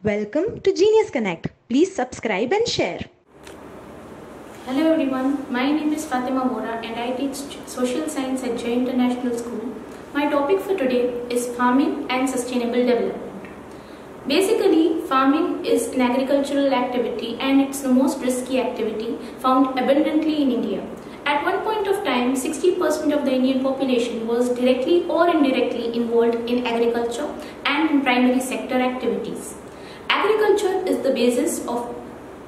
Welcome to Genius Connect. Please subscribe and share. Hello everyone, my name is Fatima Vora and I teach social science at Jay International School. My topic for today is farming and sustainable development. Basically, farming is an agricultural activity and it's the most risky activity found abundantly in India. At one point of time, 60% of the Indian population was directly or indirectly involved in agriculture and in primary sector activities. Agriculture is the basis of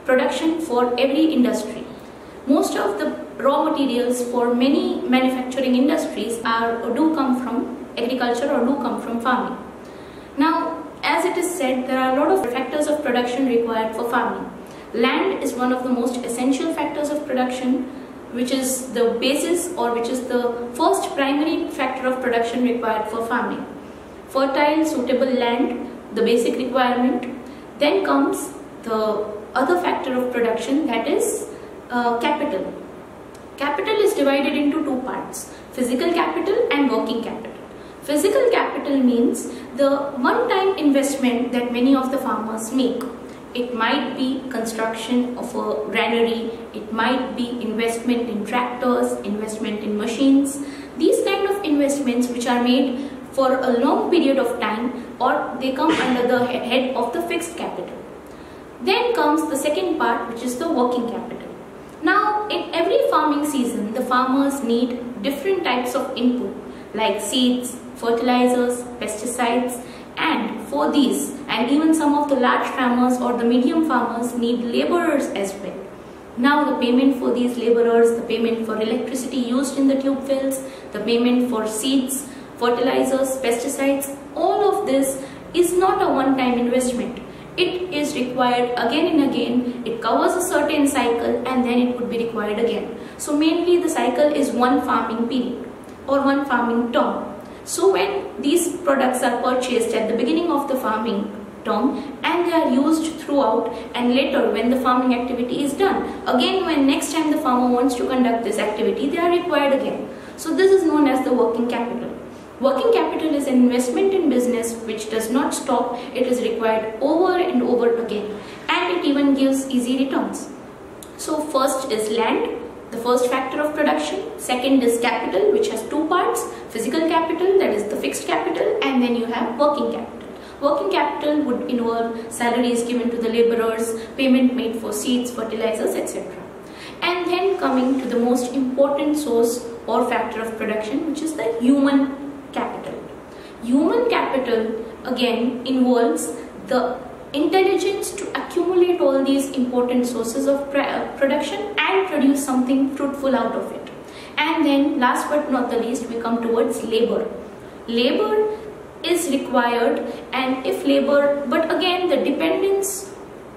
production for every industry. Most of the raw materials for many manufacturing industries do come from agriculture or do come from farming. Now, as it is said, there are a lot of factors of production required for farming. Land is one of the most essential factors of production, which is the basis or which is the first primary factor of production required for farming. Fertile, suitable land, the basic requirement. Then comes the other factor of production, that is capital. Capital is divided into two parts, physical capital and working capital. Physical capital means the one-time investment that many of the farmers make. It might be construction of a granary, it might be investment in tractors, investment in machines. These kind of investments which are made for a long period of time, or they come under the head of the fixed capital. Then comes the second part, which is the working capital. Now, in every farming season, the farmers need different types of input like seeds, fertilizers, pesticides, and for these, and even some of the large farmers or the medium farmers need laborers as well. Now, the payment for these laborers, the payment for electricity used in the tube wells, the payment for seeds, fertilizers, pesticides, all of this is not a one-time investment. It is required again and again. It covers a certain cycle and then it would be required again. So mainly the cycle is one farming period or one farming term. So when these products are purchased at the beginning of the farming term and they are used throughout, and later when the farming activity is done, again when next time the farmer wants to conduct this activity, they are required again. So this is known as the working capital. Working capital is an investment in business which does not stop. It is required over and over again, and it even gives easy returns. So first is land, the first factor of production. Second is capital, which has two parts, physical capital, that is the fixed capital, and then you have working capital. Working capital would involve salaries given to the laborers, payment made for seeds, fertilizers, etc. And then coming to the most important source or factor of production, which is the human capital. Human capital again involves the intelligence to accumulate all these important sources of production and produce something fruitful out of it. And then last but not the least, we come towards labor. Labor is required, and if labor, but again the dependence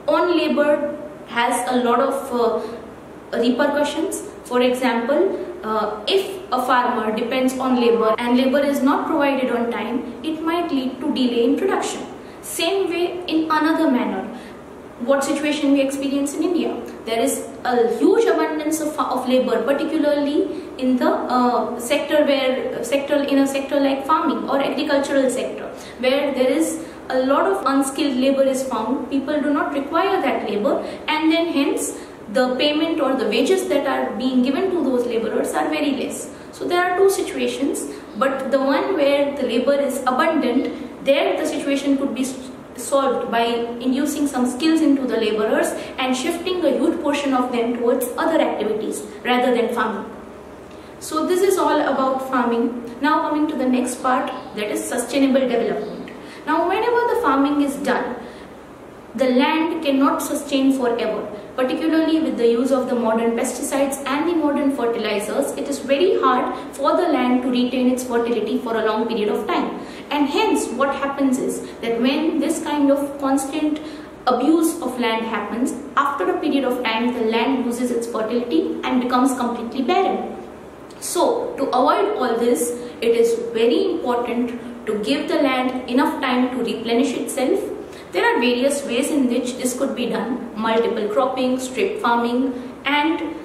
on labor has a lot of repercussions. For example, if a farmer depends on labor and labor is not provided on time, it might lead to delay in production. Same way in another manner, what situation we experience in India. There is a huge abundance of labor, particularly in the sector like farming or agricultural sector, where there is a lot of unskilled labor is found. People do not require that labor, and then hence the payment or the wages that are being given to those laborers are very less. So there are two situations, but the one where the labor is abundant, there the situation could be solved by inducing some skills into the laborers and shifting a huge portion of them towards other activities rather than farming. So this is all about farming. Now coming to the next part, that is sustainable development. Now whenever the farming is done, the land cannot sustain forever. Particularly with the use of the modern pesticides and the modern fertilizers, it is very hard for the land to retain its fertility for a long period of time. And hence what happens is that when this kind of constant abuse of land happens, after a period of time the land loses its fertility and becomes completely barren. So to avoid all this, it is very important to give the land enough time to replenish itself. There are various ways in which this could be done. Multiple cropping, strip farming, and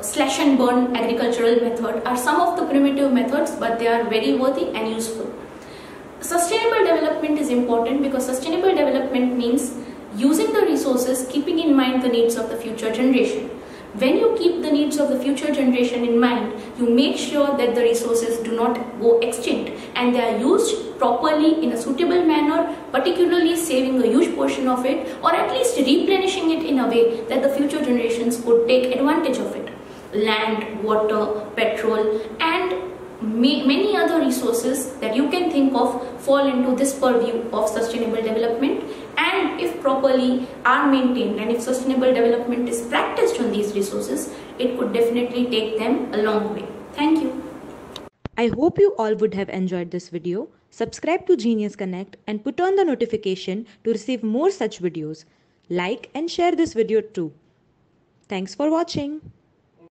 slash and burn agricultural method are some of the primitive methods, but they are very worthy and useful. Sustainable development is important because sustainable development means using the resources keeping in mind the needs of the future generation. When you keep the needs of the future generation in mind, you make sure that the resources do not go extinct and they are used properly in a suitable manner, particularly saving a huge portion of it, or at least replenishing it in a way that the future generations could take advantage of it. Land, water, petrol, and many other resources that you can think of fall into this purview of sustainable development, and if properly are maintained and if sustainable development is practiced on these resources, it could definitely take them a long way. Thank you. I hope you all would have enjoyed this video. Subscribe to Genius Connect and put on the notification to receive more such videos. Like and share this video too. Thanks for watching.